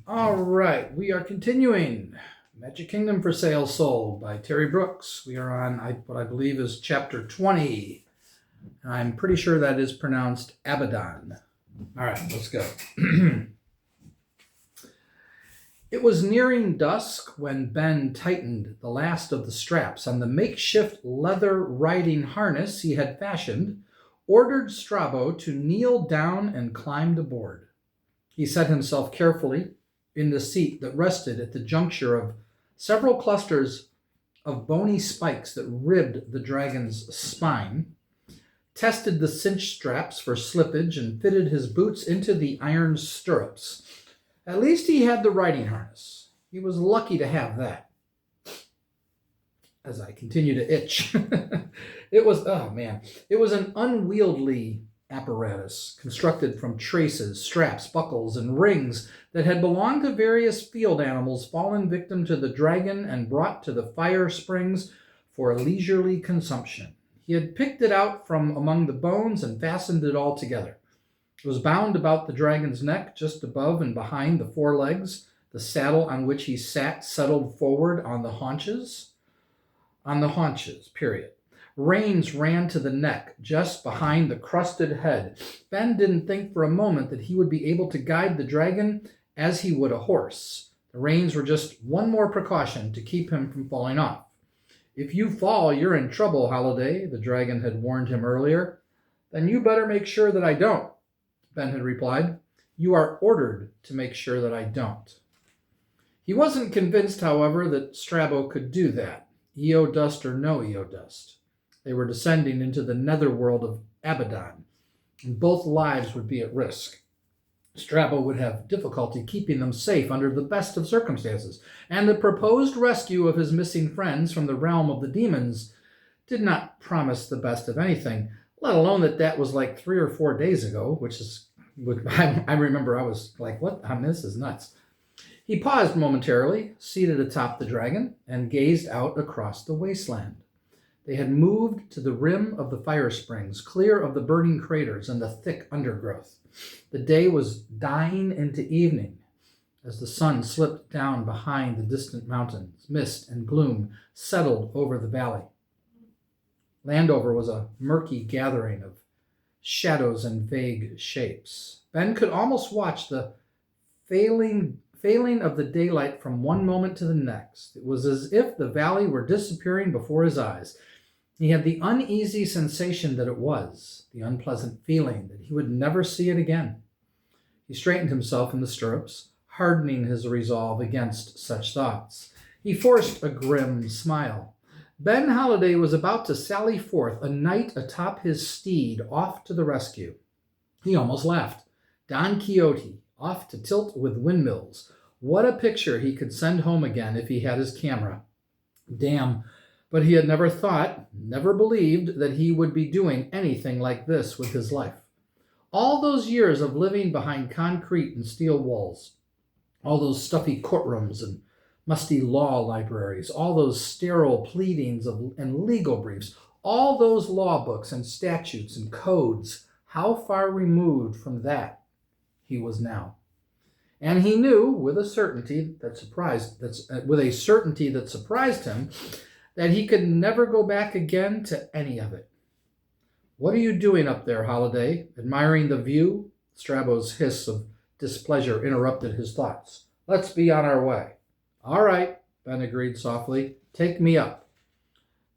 All right, we are continuing Magic Kingdom for Sale Sold by Terry Brooks. We are on what I believe is chapter 20. I'm pretty sure that is pronounced Abaddon. All right, let's go. It was nearing dusk when Ben tightened the last of the straps on the makeshift leather riding harness he had fashioned, ordered Strabo to kneel down and climbed aboard. He set himself carefully in the seat that rested at the juncture of several clusters of bony spikes that ribbed the dragon's spine, tested the cinch straps for slippage, and fitted his boots into the iron stirrups. At least he had the riding harness. He was lucky to have that. As I continue to itch. It was an unwieldy apparatus constructed from traces, straps, buckles, and rings that had belonged to various field animals fallen victim to the dragon and brought to the fire springs for leisurely consumption. He had picked it out from among the bones and fastened it all together. It was bound about the dragon's neck, just above and behind the forelegs. The saddle on which he sat settled forward on the haunches. Period. Reins ran to the neck, just behind the crusted head. Ben didn't think for a moment that he would be able to guide the dragon as he would a horse. The reins were just one more precaution to keep him from falling off. "If you fall, you're in trouble, Holiday," the dragon had warned him earlier. "Then you better make sure that I don't," Ben had replied. "You are ordered to make sure that I don't." He wasn't convinced, however, that Strabo could do that, Eo dust or no Eo dust. They were descending into the netherworld of Abaddon, and both lives would be at risk. Strabo would have difficulty keeping them safe under the best of circumstances, and the proposed rescue of his missing friends from the realm of the demons did not promise the best of anything, let alone that was like 3 or 4 days ago, I remember I was like, what? I mean, this is nuts. He paused momentarily, seated atop the dragon, and gazed out across the wasteland. They had moved to the rim of the fire springs, clear of the burning craters and the thick undergrowth. The day was dying into evening as the sun slipped down behind the distant mountains. Mist and gloom settled over the valley. Landover was a murky gathering of shadows and vague shapes. Ben could almost watch the failing of the daylight from one moment to the next. It was as if the valley were disappearing before his eyes. He had the uneasy sensation that it was, the unpleasant feeling that he would never see it again. He straightened himself in the stirrups, hardening his resolve against such thoughts. He forced a grim smile. Ben Holiday was about to sally forth, a knight atop his steed, off to the rescue. He almost laughed. Don Quixote, off to tilt with windmills. What a picture he could send home again if he had his camera. Damn, but he had never thought, never believed that he would be doing anything like this with his life. All those years of living behind concrete and steel walls, all those stuffy courtrooms and musty law libraries, all those sterile pleadings and legal briefs, all those law books and statutes and codes, how far removed from that he was now. And he knew with a certainty that surprised him that he could never go back again to any of it. "What are you doing up there, Holiday? Admiring the view?" Strabo's hiss of displeasure interrupted his thoughts. "Let's be on our way." "All right," Ben agreed softly. "Take me up."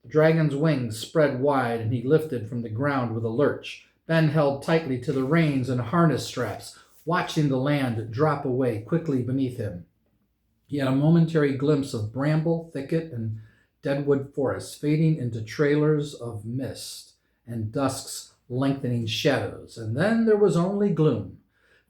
The dragon's wings spread wide, and he lifted from the ground with a lurch. Ben held tightly to the reins and harness straps, watching the land drop away quickly beneath him. He had a momentary glimpse of bramble, thicket, and deadwood forest fading into trailers of mist and dusk's lengthening shadows, and then there was only gloom.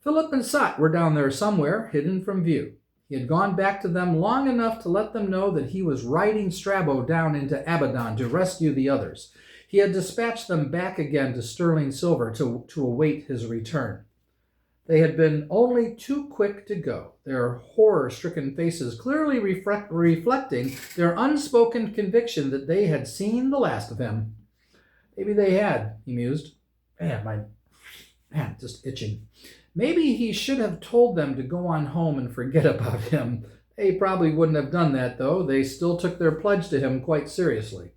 Philip and Sot were down there somewhere, hidden from view. He had gone back to them long enough to let them know that he was riding Strabo down into Abaddon to rescue the others. He had dispatched them back again to Sterling Silver to await his return. They had been only too quick to go, their horror-stricken faces clearly reflecting their unspoken conviction that they had seen the last of him. Maybe they had, he mused. Man, just itching. Maybe he should have told them to go on home and forget about him. They probably wouldn't have done that, though. They still took their pledge to him quite seriously.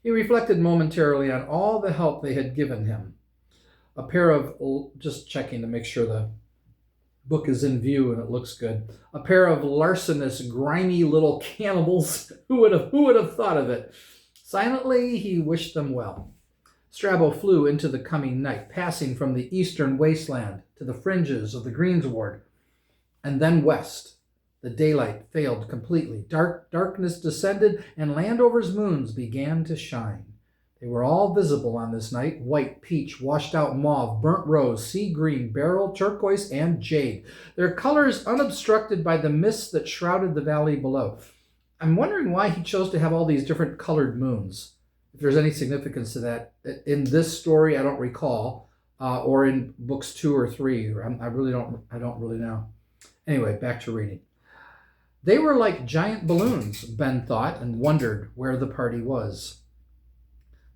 He reflected momentarily on all the help they had given him. A pair of, just checking to make sure the book is in view and it looks good, a pair of larcenous, grimy little cannibals. Who would have thought of it? Silently, he wished them well. Strabo flew into the coming night, passing from the eastern wasteland to the fringes of the greensward, and then west. The daylight failed completely. Darkness descended, and Landover's moons began to shine. They were all visible on this night: white, peach, washed-out mauve, burnt rose, sea green, beryl, turquoise, and jade, their colors unobstructed by the mists that shrouded the valley below. I'm wondering why he chose to have all these different colored moons. If there's any significance to that. In this story, I don't recall, or in books 2 or 3. I don't really know. Anyway, back to reading. They were like giant balloons, Ben thought, and wondered where the party was.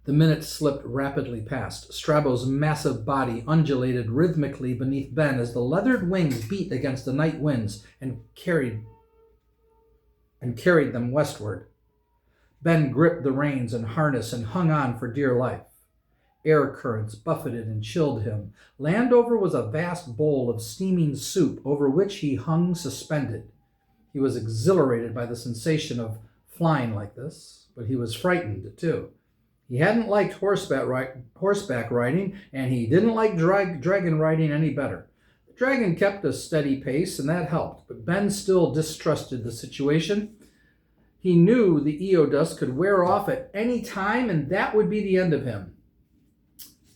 The minutes slipped rapidly past. Strabo's massive body undulated rhythmically beneath Ben as the leathered wings beat against the night winds and carried them westward. Ben gripped the reins and harness and hung on for dear life. Air currents buffeted and chilled him. Landover was a vast bowl of steaming soup over which he hung suspended. He was exhilarated by the sensation of flying like this, but he was frightened too. He hadn't liked horseback riding, and he didn't like dragon riding any better. The dragon kept a steady pace, and that helped, but Ben still distrusted the situation. He knew the Eodus could wear off at any time, and that would be the end of him.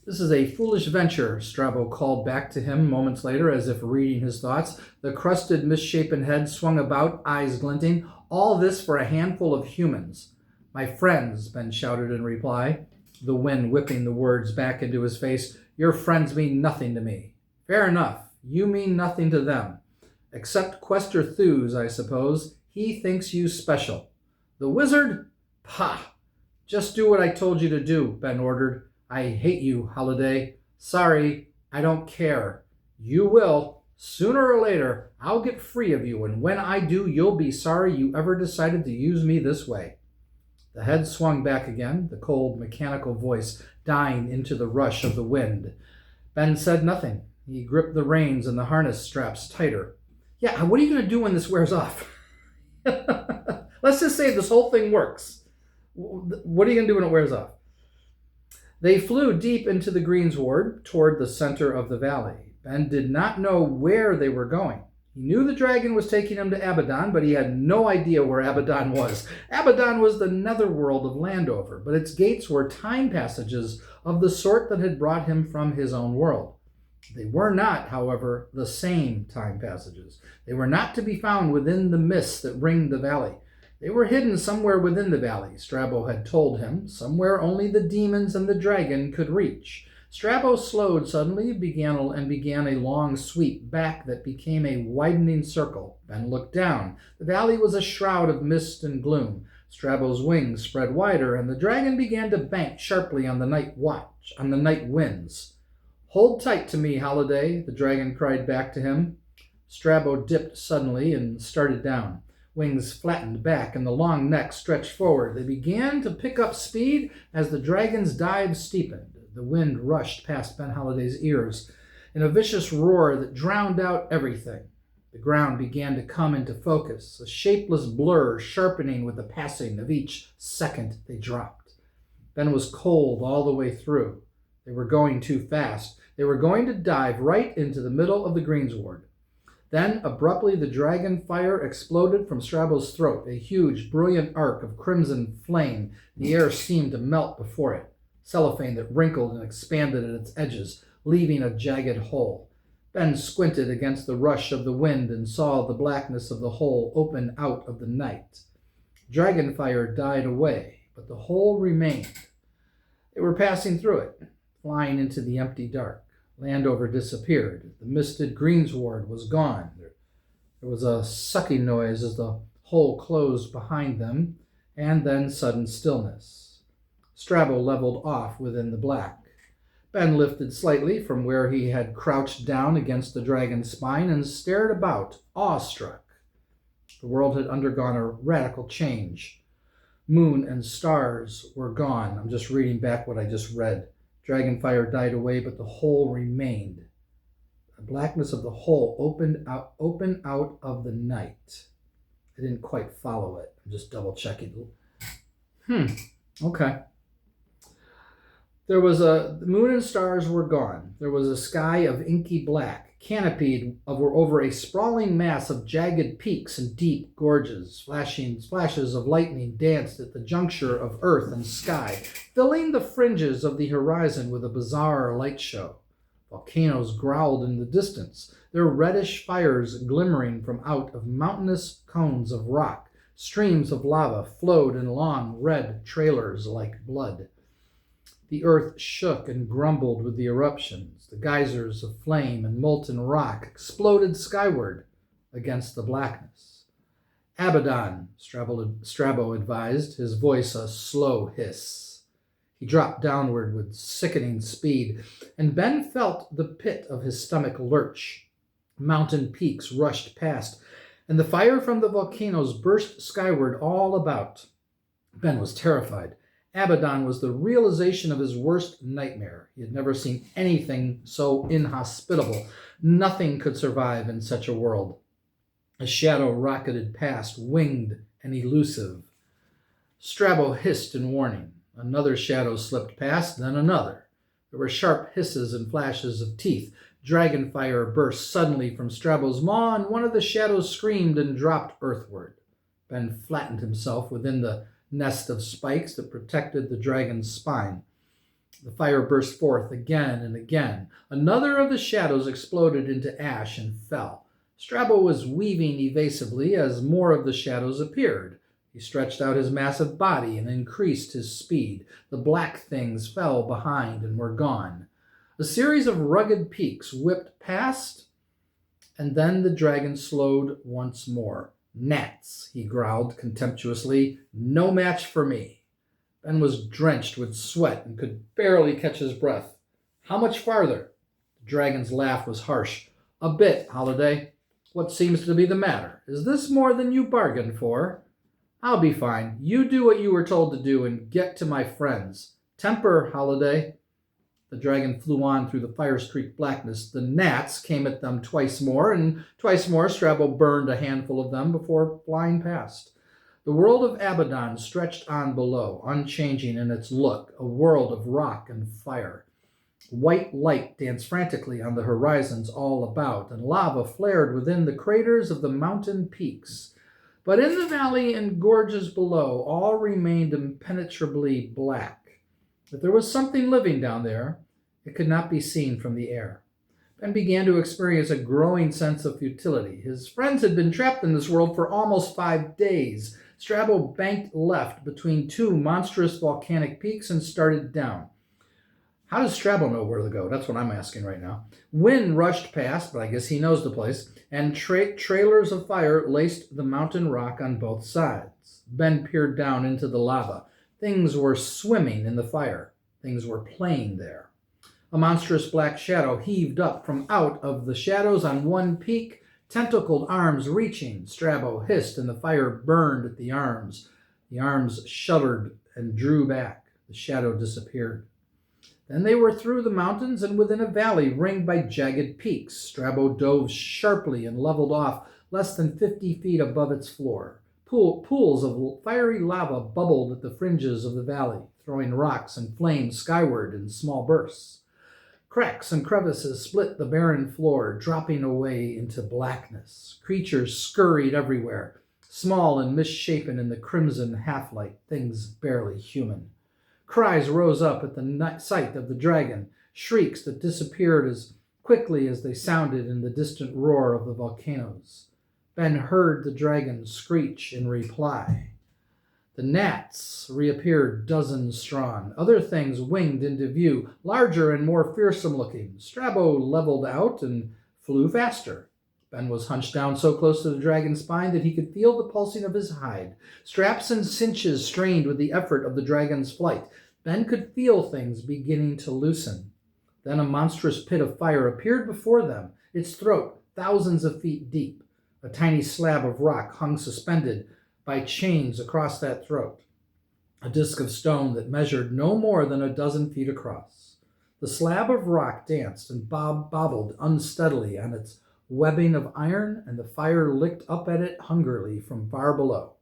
This is a foolish venture, Strabo called back to him moments later, as if reading his thoughts. The crusted, misshapen head swung about, eyes glinting. All this for a handful of humans. My friends, Ben shouted in reply, the wind whipping the words back into his face. Your friends mean nothing to me. Fair enough. You mean nothing to them. Except Quester Thews, I suppose. He thinks you special. The wizard? Pah! Just do what I told you to do, Ben ordered. I hate you, Holiday. Sorry, I don't care. You will. Sooner or later, I'll get free of you, and when I do, you'll be sorry you ever decided to use me this way. The head swung back again, the cold, mechanical voice dying into the rush of the wind. Ben said nothing. He gripped the reins and the harness straps tighter. Yeah, what are you going to do when this wears off? Let's just say this whole thing works. What are you going to do when it wears off? They flew deep into the greensward toward the center of the valley. Ben did not know where they were going. He knew the dragon was taking him to Abaddon, but he had no idea where Abaddon was. Abaddon was the netherworld of Landover, but its gates were time passages of the sort that had brought him from his own world. They were not, however, the same time passages. They were not to be found within the mists that ringed the valley. They were hidden somewhere within the valley, Strabo had told him, somewhere only the demons and the dragon could reach. Strabo slowed suddenly and began a long sweep back that became a widening circle. Ben looked down. The valley was a shroud of mist and gloom. Strabo's wings spread wider, and the dragon began to bank sharply on the night winds. Hold tight to me, Holiday, the dragon cried back to him. Strabo dipped suddenly and started down. Wings flattened back and the long neck stretched forward. They began to pick up speed as the dragon's dive steepened. The wind rushed past Ben Holiday's ears in a vicious roar that drowned out everything. The ground began to come into focus, a shapeless blur sharpening with the passing of each second they dropped. Ben was cold all the way through. They were going too fast. They were going to dive right into the middle of the greensward. Then, abruptly, the dragon fire exploded from Strabo's throat, a huge, brilliant arc of crimson flame. The air seemed to melt before it, cellophane that wrinkled and expanded at its edges, leaving a jagged hole. Ben squinted against the rush of the wind and saw the blackness of the hole open out of the night. Dragon fire died away, but the hole remained. They were passing through it, flying into the empty dark. Landover disappeared. The misted greensward was gone. There was a sucking noise as the hole closed behind them, and then sudden stillness. Strabo leveled off within the black. Ben lifted slightly from where he had crouched down against the dragon's spine and stared about, awestruck. The world had undergone a radical change. Moon and stars were gone. I'm just reading back what I just read. Dragonfire died away, but the hole remained. The blackness of the hole opened out of the night. I didn't quite follow it. I'm just double checking. Okay. The moon and stars were gone. There was a sky of inky black, canopied over a sprawling mass of jagged peaks and deep gorges. Flashes of lightning danced at the juncture of earth and sky, filling the fringes of the horizon with a bizarre light show. Volcanoes growled in the distance, their reddish fires glimmering from out of mountainous cones of rock. Streams of lava flowed in long red trailers like blood. The earth shook and grumbled with the eruptions. The geysers of flame and molten rock exploded skyward against the blackness. Abaddon, Strabo advised, his voice a slow hiss. He dropped downward with sickening speed, and Ben felt the pit of his stomach lurch. Mountain peaks rushed past, and the fire from the volcanoes burst skyward all about. Ben was terrified. Abaddon was the realization of his worst nightmare. He had never seen anything so inhospitable. Nothing could survive in such a world. A shadow rocketed past, winged and elusive. Strabo hissed in warning. Another shadow slipped past, then another. There were sharp hisses and flashes of teeth. Dragonfire burst suddenly from Strabo's maw, and one of the shadows screamed and dropped earthward. Ben flattened himself within the nest of spikes that protected the dragon's spine. The fire burst forth again and again. Another of the shadows exploded into ash and fell. Strabo was weaving evasively as more of the shadows appeared. He stretched out his massive body and increased his speed. The black things fell behind and were gone. A series of rugged peaks whipped past, and then the dragon slowed once more. Gnats, he growled contemptuously. No match for me. Ben was drenched with sweat and could barely catch his breath. How much farther? The dragon's laugh was harsh. A bit, Holiday. What seems to be the matter? Is this more than you bargained for? I'll be fine. You do what you were told to do and get to my friends. Temper, Holiday. The dragon flew on through the fire-streaked blackness. The gnats came at them twice more, and twice more Strabo burned a handful of them before flying past. The world of Abaddon stretched on below, unchanging in its look, a world of rock and fire. White light danced frantically on the horizons all about, and lava flared within the craters of the mountain peaks. But in the valley and gorges below, all remained impenetrably black. If there was something living down there, it could not be seen from the air. Ben began to experience a growing sense of futility. His friends had been trapped in this world for almost 5 days. Strabo banked left between two monstrous volcanic peaks and started down. How does Strabo know where to go? That's what I'm asking right now. Wind rushed past, but I guess he knows the place, and trailers of fire laced the mountain rock on both sides. Ben peered down into the lava. Things were swimming in the fire. Things were playing there. A monstrous black shadow heaved up from out of the shadows on one peak, tentacled arms reaching. Strabo hissed, and the fire burned at the arms. The arms shuddered and drew back. The shadow disappeared. Then they were through the mountains and within a valley ringed by jagged peaks. Strabo dove sharply and leveled off less than 50 feet above its floor. Pools of fiery lava bubbled at the fringes of the valley, throwing rocks and flames skyward in small bursts. Cracks and crevices split the barren floor, dropping away into blackness. Creatures scurried everywhere, small and misshapen in the crimson half-light, things barely human. Cries rose up at the sight of the dragon, shrieks that disappeared as quickly as they sounded in the distant roar of the volcanoes. Ben heard the dragon screech in reply. The gnats reappeared dozens strong. Other things winged into view, larger and more fearsome-looking. Strabo leveled out and flew faster. Ben was hunched down so close to the dragon's spine that he could feel the pulsing of his hide. Straps and cinches strained with the effort of the dragon's flight. Ben could feel things beginning to loosen. Then a monstrous pit of fire appeared before them, its throat thousands of feet deep. A tiny slab of rock hung suspended by chains across that throat, a disk of stone that measured no more than a dozen feet across. The slab of rock danced and bobbled unsteadily on its webbing of iron, and the fire licked up at it hungrily from far below.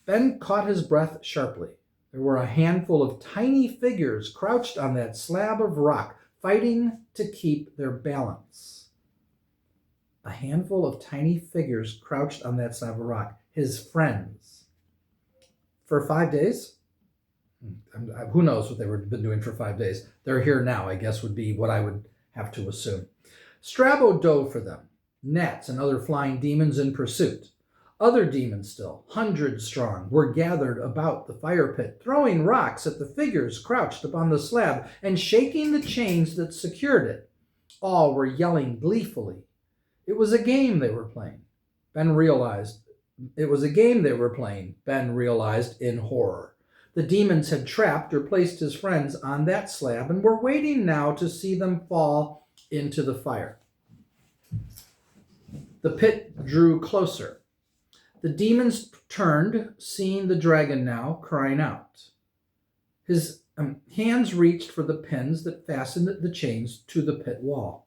Ben caught his breath sharply. There were a handful of tiny figures crouched on that slab of rock, fighting to keep their balance. A handful of tiny figures crouched on that slab of rock, his friends. For 5 days? Who knows what they've been doing for 5 days. They're here now, I guess would be what I would have to assume. Strabo dove for them, gnats and other flying demons in pursuit. Other demons still, hundreds strong, were gathered about the fire pit, throwing rocks at the figures crouched upon the slab and shaking the chains that secured it. All were yelling gleefully. It was a game they were playing. Ben realized in horror. The demons had trapped or placed his friends on that slab and were waiting now to see them fall into the fire. The pit drew closer. The demons turned, seeing the dragon now, crying out. His hands reached for the pins that fastened the chains to the pit wall.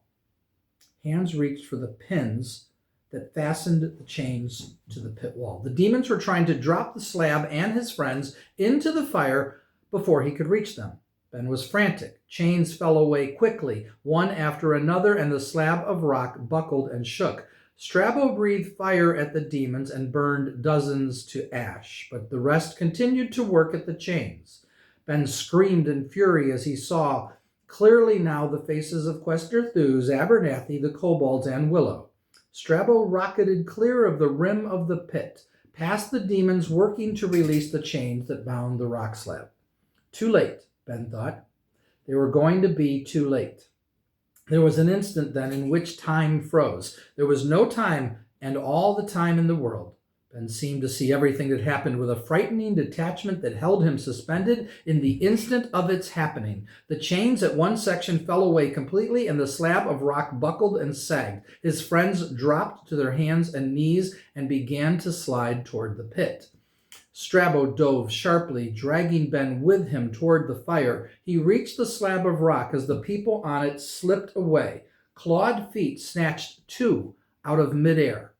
Hands reached for the pins that fastened the chains to the pit wall. The demons were trying to drop the slab and his friends into the fire before he could reach them. Ben was frantic. Chains fell away quickly, one after another, and the slab of rock buckled and shook. Strabo breathed fire at the demons and burned dozens to ash, but the rest continued to work at the chains. Ben screamed in fury as he saw clearly now the faces of Quester Thews, Abernathy, the kobolds, and Willow. Strabo rocketed clear of the rim of the pit, past the demons working to release the chains that bound the rock slab. Too late, Ben thought. They were going to be too late. There was an instant then in which time froze. There was no time and all the time in the world. Ben seemed to see everything that happened with a frightening detachment that held him suspended in the instant of its happening. The chains at one section fell away completely, and the slab of rock buckled and sagged. His friends dropped to their hands and knees and began to slide toward the pit. Strabo dove sharply, dragging Ben with him toward the fire. He reached the slab of rock as the people on it slipped away. Clawed feet snatched two out of midair.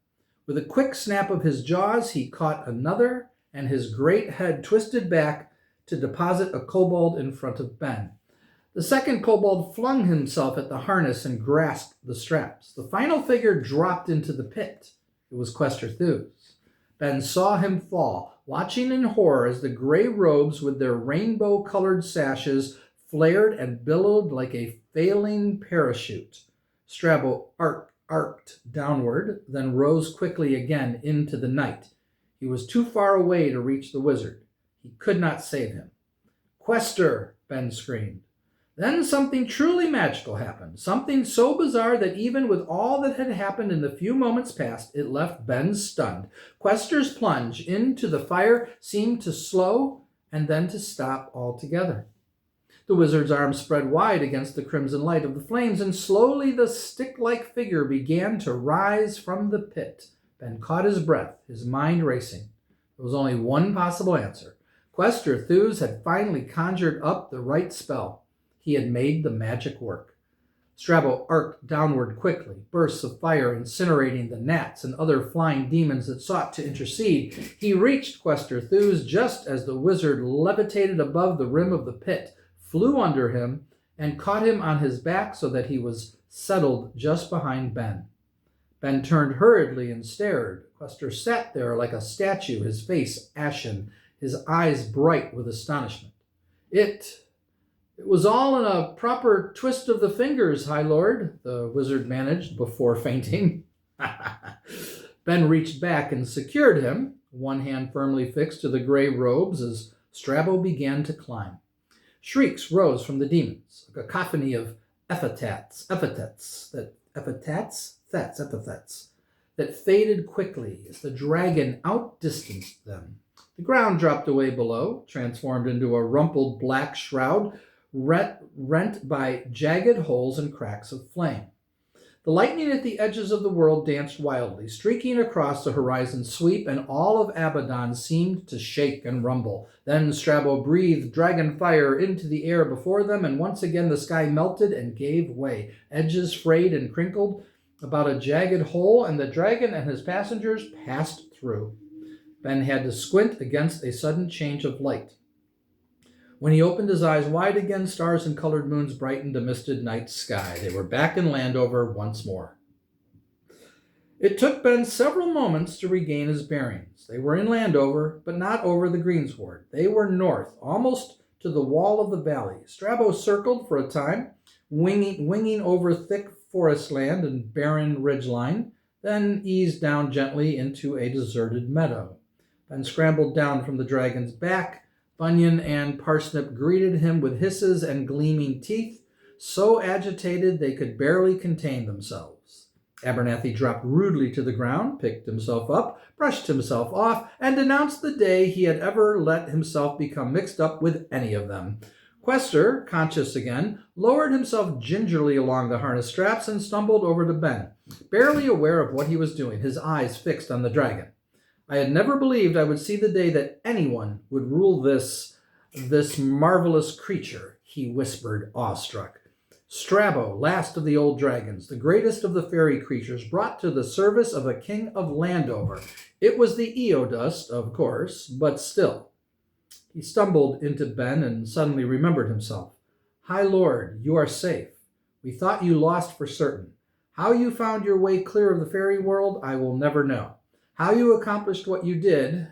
With a quick snap of his jaws, he caught another, and his great head twisted back to deposit a kobold in front of Ben. The second kobold flung himself at the harness and grasped the straps. The final figure dropped into the pit. It was Quester Thews. Ben saw him fall, watching in horror as the gray robes with their rainbow-colored sashes flared and billowed like a failing parachute. Strabo arced downward, then rose quickly again into the night. He was too far away to reach the wizard. He could not save him. "Quester!" Ben screamed. Then something truly magical happened, something so bizarre that even with all that had happened in the few moments past, it left Ben stunned. Quester's plunge into the fire seemed to slow and then to stop altogether. The wizard's arms spread wide against the crimson light of the flames, and slowly the stick-like figure began to rise from the pit. Ben caught his breath, his mind racing. There was only one possible answer. Quester Thews had finally conjured up the right spell. He had made the magic work. Strabo arced downward quickly, bursts of fire incinerating the gnats and other flying demons that sought to intercede. He reached Quester Thews just as the wizard levitated above the rim of the pit, flew under him, and caught him on his back so that he was settled just behind Ben. Ben turned hurriedly and stared. Quester sat there like a statue, his face ashen, his eyes bright with astonishment. It was all in a proper twist of the fingers, High Lord, the wizard managed before fainting. Ben reached back and secured him, one hand firmly fixed to the gray robes as Strabo began to climb. Shrieks rose from the demons, a cacophony of epithets that faded quickly as the dragon outdistanced them. The ground dropped away below, transformed into a rumpled black shroud, rent by jagged holes and cracks of flame. The lightning at the edges of the world danced wildly, streaking across the horizon sweep, and all of Abaddon seemed to shake and rumble. Then Strabo breathed dragon fire into the air before them, and once again the sky melted and gave way. Edges frayed and crinkled about a jagged hole, and the dragon and his passengers passed through. Ben had to squint against a sudden change of light. When he opened his eyes wide again, stars and colored moons brightened a misted night sky. They were back in Landover once more. It took Ben several moments to regain his bearings. They were in Landover, but not over the greensward. They were north, almost to the wall of the valley. Strabo circled for a time, winging over thick forest land and barren ridgeline, then eased down gently into a deserted meadow. Ben scrambled down from the dragon's back. Bunyan and Parsnip greeted him with hisses and gleaming teeth, so agitated they could barely contain themselves. Abernathy dropped rudely to the ground, picked himself up, brushed himself off, and denounced the day he had ever let himself become mixed up with any of them. Quester, conscious again, lowered himself gingerly along the harness straps and stumbled over to Ben, barely aware of what he was doing, his eyes fixed on the dragon. I had never believed I would see the day that anyone would rule this marvelous creature, he whispered, awestruck. Strabo, last of the old dragons, the greatest of the fairy creatures, brought to the service of a king of Landover. It was the Eodust, of course, but still. He stumbled into Ben and suddenly remembered himself. High Lord, you are safe. We thought you lost for certain. How you found your way clear of the fairy world, I will never know. How you accomplished what you did.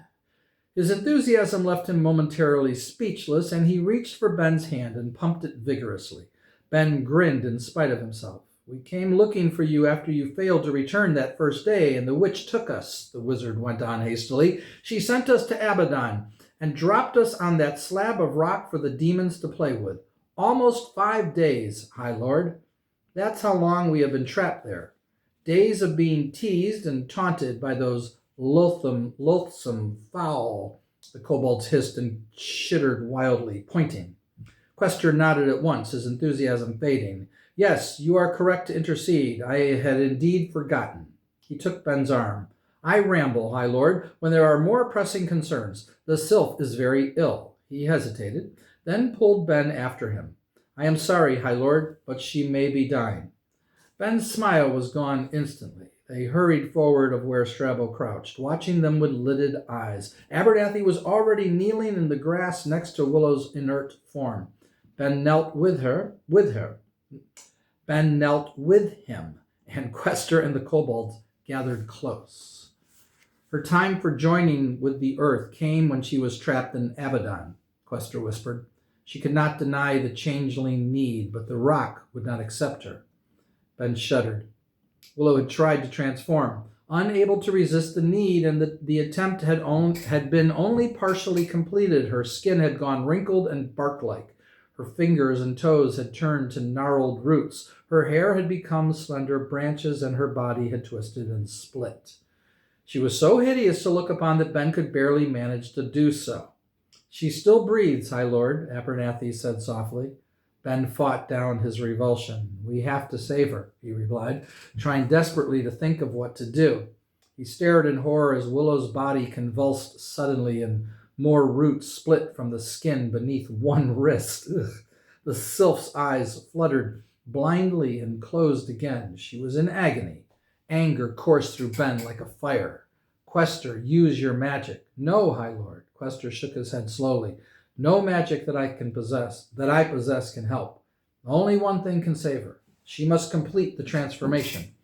His enthusiasm left him momentarily speechless, and he reached for Ben's hand and pumped it vigorously. Ben grinned in spite of himself. We came looking for you after you failed to return that first day, and the witch took us, the wizard went on hastily. She sent us to Abaddon and dropped us on that slab of rock for the demons to play with. Almost 5 days, High Lord. That's how long we have been trapped there. Days of being teased and taunted by those loathsome fowl. The kobolds hissed and chittered wildly, pointing. Quester nodded at once, his enthusiasm fading. Yes, you are correct to intercede. I had indeed forgotten. He took Ben's arm. I ramble, High Lord, when there are more pressing concerns. The sylph is very ill. He hesitated, then pulled Ben after him. I am sorry, High Lord, but she may be dying. Ben's smile was gone instantly. They hurried forward of where Strabo crouched, watching them with lidded eyes. Abernathy was already kneeling in the grass next to Willow's inert form. Ben knelt with him, and Quester and the kobolds gathered close. Her time for joining with the earth came when she was trapped in Abaddon, Quester whispered. She could not deny the changeling need, but the rock would not accept her. Ben shuddered. Willow had tried to transform, unable to resist the need, and the attempt had been only partially completed. Her skin had gone wrinkled and bark-like. Her fingers and toes had turned to gnarled roots. Her hair had become slender branches, and her body had twisted and split. She was so hideous to look upon that Ben could barely manage to do so. She still breathes, High Lord, Abernathy said softly. Ben fought down his revulsion. We have to save her, he replied, trying desperately to think of what to do. He stared in horror as Willow's body convulsed suddenly and more roots split from the skin beneath one wrist. Ugh. The sylph's eyes fluttered blindly and closed again. She was in agony. Anger coursed through Ben like a fire. Quester, use your magic. No, High Lord. Quester shook his head slowly. No magic that I possess can help. Only one thing can save her. She must complete the transformation.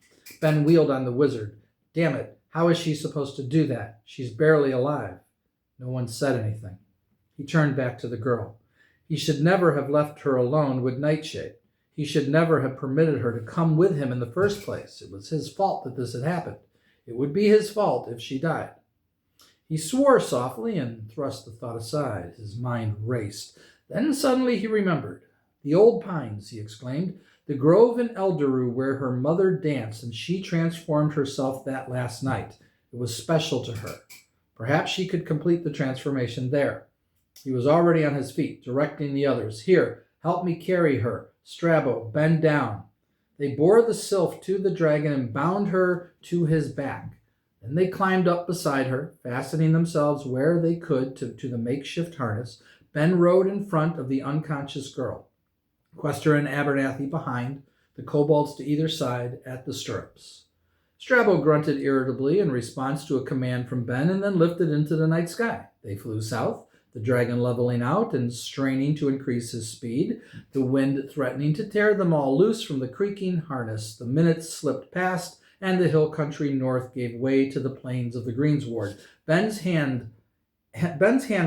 Ben wheeled on the wizard. Damn it, how is she supposed to do that? She's barely alive. No one said anything. He turned back to the girl. He should never have left her alone with Nightshade. He should never have permitted her to come with him in the first place. It was his fault that this had happened. It would be his fault if she died. He swore softly and thrust the thought aside. His mind raced. Then suddenly he remembered. The old pines, he exclaimed. The grove in Eldaru where her mother danced, and she transformed herself that last night. It was special to her. Perhaps she could complete the transformation there. He was already on his feet, directing the others. Here, Help me carry her. Strabo, bend down. They bore the sylph to the dragon and bound her to his back. Then they climbed up beside her, fastening themselves where they could to the makeshift harness. Ben rode in front of the unconscious girl, Quester and Abernathy behind, the kobolds to either side at the stirrups. Strabo grunted irritably in response to a command from Ben and then lifted into the night sky. They flew south, the dragon leveling out and straining to increase his speed, the wind threatening to tear them all loose from the creaking harness. The minutes slipped past, and the hill country north gave way to the plains of the greensward. Ben's hand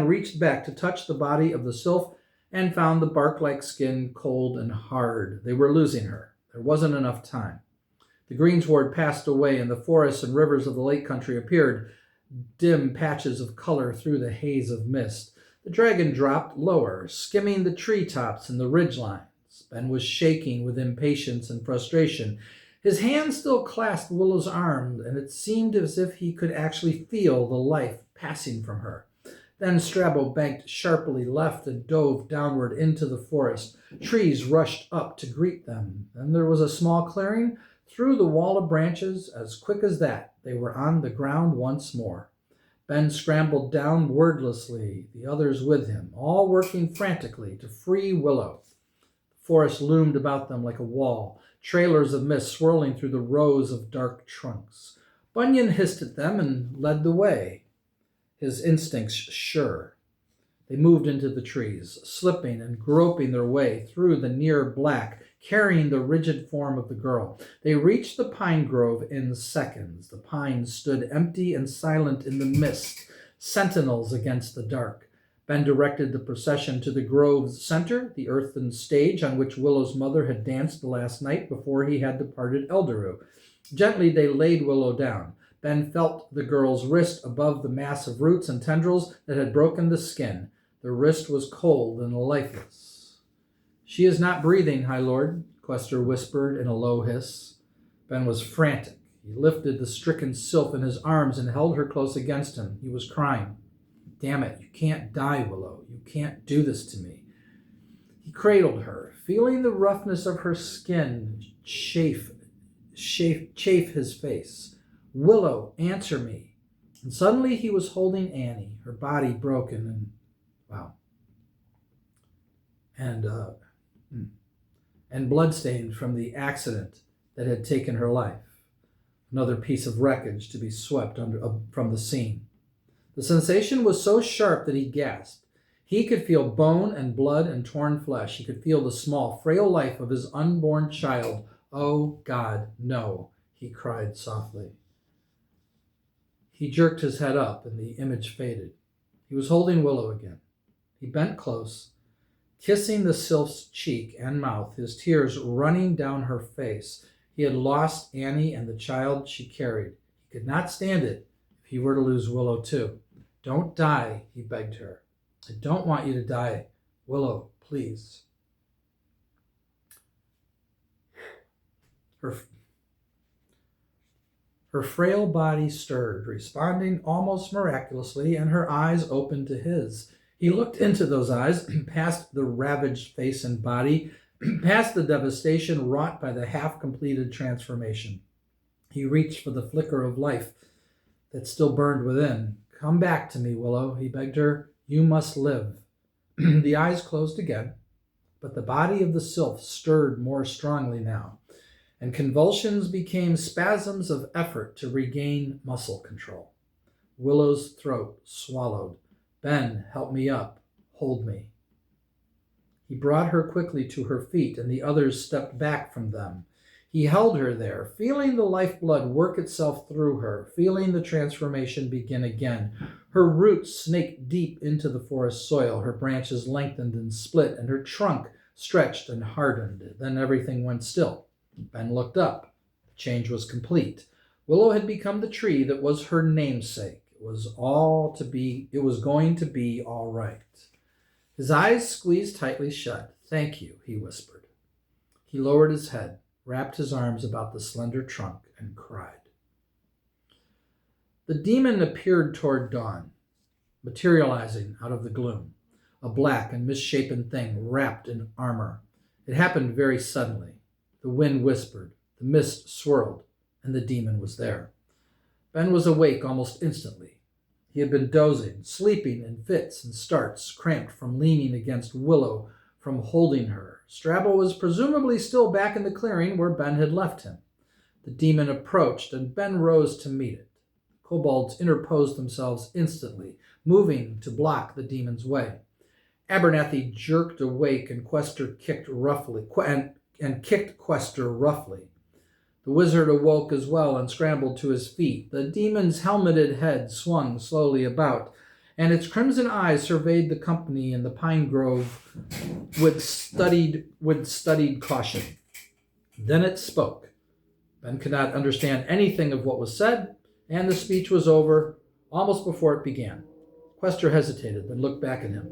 reached back to touch the body of the sylph and found the bark-like skin cold and hard. They were losing her. There wasn't enough time. The greensward passed away, and the forests and rivers of the lake country appeared, dim patches of color through the haze of mist. The dragon dropped lower, skimming the treetops and the ridgelines. Ben was shaking with impatience and frustration. His hand still clasped Willow's arm, and it seemed as if he could actually feel the life passing from her. Then Strabo banked sharply left and dove downward into the forest. Trees rushed up to greet them. Then there was a small clearing. Through the wall of branches, as quick as that, they were on the ground once more. Ben scrambled down wordlessly, the others with him, all working frantically to free Willow. The forest loomed about them like a wall, trailers of mist swirling through the rows of dark trunks. Bunyan hissed at them and led the way, his instincts sure. They moved into the trees, slipping and groping their way through the near black, carrying the rigid form of the girl. They reached the pine grove in seconds. The pines stood empty and silent in the mist, sentinels against the dark. Ben directed the procession to the grove's center, the earthen stage on which Willow's mother had danced the last night before he had departed Eldaru. Gently they laid Willow down. Ben felt the girl's wrist above the mass of roots and tendrils that had broken the skin. The wrist was cold and lifeless. "She is not breathing, High Lord," Quester whispered in a low hiss. Ben was frantic. He lifted the stricken sylph in his arms and held her close against him. He was crying. "Damn it, you can't die, Willow. You can't do this to me." He cradled her, feeling the roughness of her skin chafe his face. "Willow, answer me." And suddenly he was holding Annie, her body broken and bloodstained from the accident that had taken her life. Another piece of wreckage to be swept from the scene. The sensation was so sharp that he gasped. He could feel bone and blood and torn flesh. He could feel the small, frail life of his unborn child. "Oh, God, no," he cried softly. He jerked his head up, and the image faded. He was holding Willow again. He bent close, kissing the sylph's cheek and mouth, his tears running down her face. He had lost Annie and the child she carried. He could not stand it if he were to lose Willow too. "Don't die," he begged her. "I don't want you to die. Willow, please." Her frail body stirred, responding almost miraculously, and her eyes opened to his. He looked into those eyes, past the ravaged face and body, past the devastation wrought by the half-completed transformation. He reached for the flicker of life that still burned within. "Come back to me, Willow," he begged her. "You must live." The eyes closed again, but the body of the sylph stirred more strongly now, and convulsions became spasms of effort to regain muscle control. Willow's throat swallowed. "Ben, help me up. Hold me." He brought her quickly to her feet, and the others stepped back from them. He held her there, feeling the lifeblood work itself through her, feeling the transformation begin again. Her roots snaked deep into the forest soil, her branches lengthened and split, and her trunk stretched and hardened. Then everything went still. Ben looked up. The change was complete. Willow had become the tree that was her namesake. It was going to be all right. His eyes squeezed tightly shut. "Thank you," he whispered. He lowered his head, wrapped his arms about the slender trunk, and cried. The demon appeared toward dawn, materializing out of the gloom. a black and misshapen thing wrapped in armor. It happened very suddenly. The wind whispered, the mist swirled, and the demon was there. Ben was awake almost instantly. He had been dozing, sleeping in fits and starts, cramped from leaning against Willow, from holding her. Strabo was presumably still back in the clearing where Ben had left him. The demon approached, and Ben rose to meet it. Kobolds interposed themselves instantly, moving to block the demon's way. Abernathy jerked awake, and Quester kicked roughly, and kicked Quester roughly. The wizard awoke as well and scrambled to his feet. The demon's helmeted head swung slowly about, and its crimson eyes surveyed the company in the pine grove with studied caution. Then it spoke. Ben could not understand anything of what was said, and the speech was over almost before it began. Quester hesitated, then looked back at him.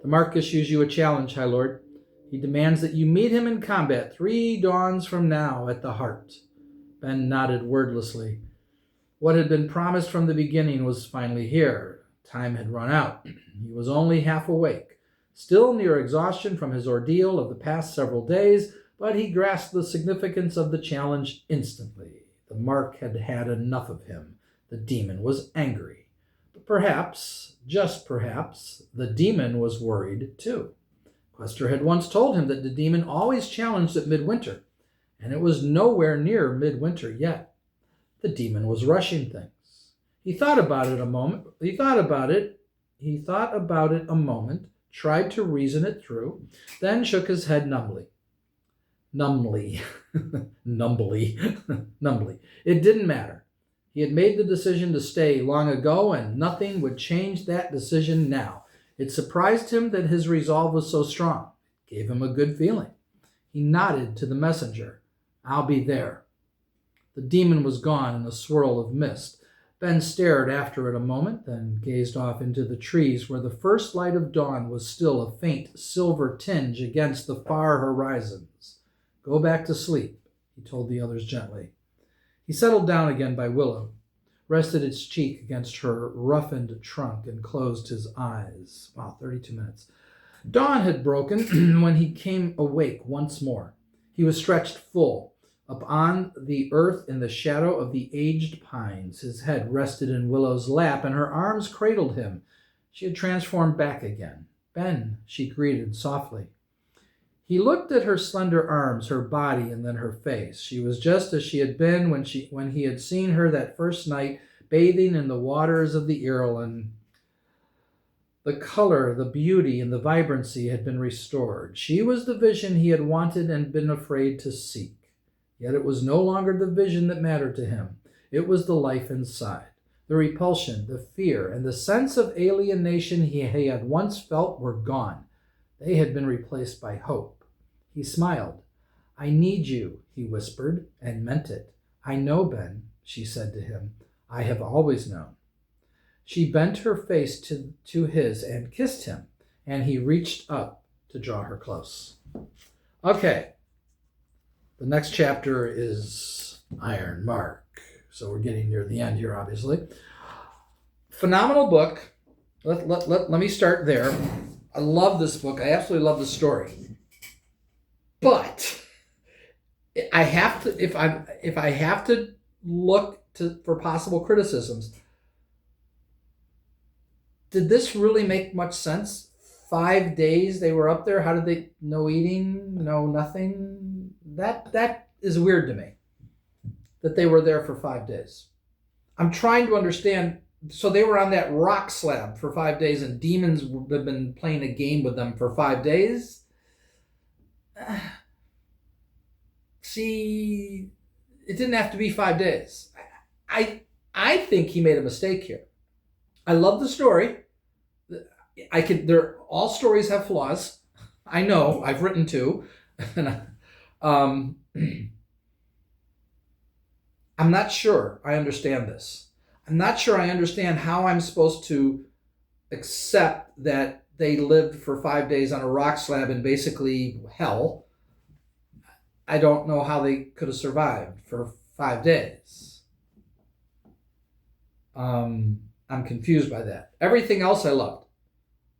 The Mark issues you a challenge, High Lord. He demands that you meet him in combat 3 dawns from now at the Heart. Ben nodded wordlessly. What had been promised from the beginning was finally here. Time had run out. He was only half awake, still near exhaustion from his ordeal of the past several days, but he grasped the significance of the challenge instantly. The Mark had had enough of him. The demon was angry. But perhaps, just perhaps, the demon was worried too. Quester had once told him that the demon always challenged at midwinter, and it was nowhere near midwinter yet. The demon was rushing things. He thought about it a moment, tried to reason it through, then shook his head numbly. Numbly. It didn't matter. He had made the decision to stay long ago, and nothing would change that decision now. It surprised him that his resolve was so strong. It gave him a good feeling. He nodded to the messenger. I'll be there. The demon was gone in a swirl of mist. Ben stared after it a moment, then gazed off into the trees where the first light of dawn was still a faint silver tinge against the far horizons. Go back to sleep, he told the others gently. He settled down again by Willow, rested its cheek against her roughened trunk, and closed his eyes. 32 minutes. Dawn had broken when he came awake once more. He was stretched full, upon the earth in the shadow of the aged pines. His head rested in Willow's lap, and her arms cradled him. She had transformed back again. Ben, she greeted softly. He looked at her slender arms, her body, and then her face. She was just as she had been when he had seen her that first night bathing in the waters of the Irelyn. The color, the beauty, and the vibrancy had been restored. She was the vision he had wanted and been afraid to seek. Yet it was no longer the vision that mattered to him. It was the life inside. The repulsion, the fear, and the sense of alienation he had once felt were gone. They had been replaced by hope. He smiled. I need you, he whispered, and meant it. I know, Ben, she said to him. I have always known. She bent her face to his and kissed him, and he reached up to draw her close. Okay. The next chapter is Iron Mark. So we're getting near the end here, obviously. Phenomenal book. Let me start there. I love this book. I absolutely love the story. But I have to, if I have to look for possible criticisms, did this really make much sense? 5 days they were up there. How did they, no eating, no nothing? That is weird to me, that they were there for 5 days. I'm trying to understand. So they were on that rock slab for 5 days, and demons have been playing a game with them for 5 days. See, it didn't have to be 5 days. I think he made a mistake here. I love the story. All stories have flaws. I know, I've written two. I'm not sure I understand this. I'm not sure I understand how I'm supposed to accept that they lived for 5 days on a rock slab in basically hell. I don't know how they could have survived for 5 days. I'm confused by that. Everything else I loved.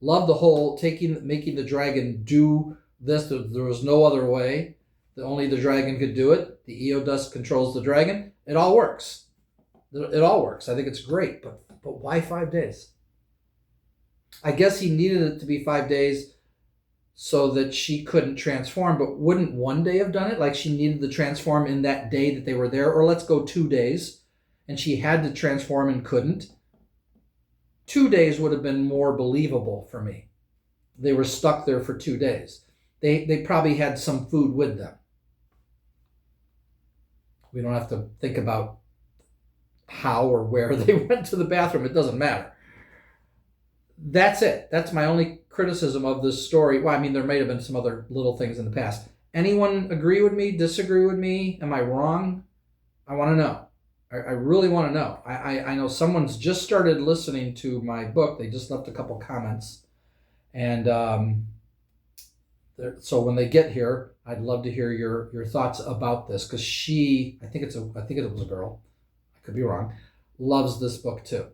Love the whole making the dragon do this. There was no other way. Only the dragon could do it. The EO dust controls the dragon. It all works. It all works. I think it's great. But why 5 days? I guess he needed it to be 5 days so that she couldn't transform. But wouldn't 1 day have done it? Like she needed to transform in that day that they were there? Or let's go 2 days. And she had to transform and couldn't. 2 days would have been more believable for me. They were stuck there for 2 days. They probably had some food with them. We don't have to think about how or where they went to the bathroom. It doesn't matter. That's it. That's my only criticism of this story. Well, I mean, there may have been some other little things in the past. Anyone agree with me? Disagree with me? Am I wrong? I want to know. I really want to know. I know someone's just started listening to my book. They just left a couple comments. And so when they get here, I'd love to hear your thoughts about this. Because I think it was a girl. I could be wrong. Loves this book too.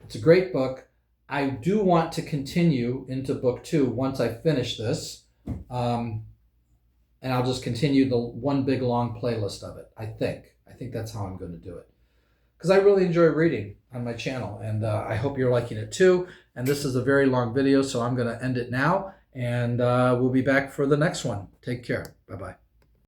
It's a great book. I do want to continue into book 2 once I finish this. And I'll just continue the one big long playlist of it, I think. I think that's how I'm going to do it. Because I really enjoy reading on my channel, and I hope you're liking it too. And this is a very long video, so I'm going to end it now, and we'll be back for the next one. Take care. Bye-bye.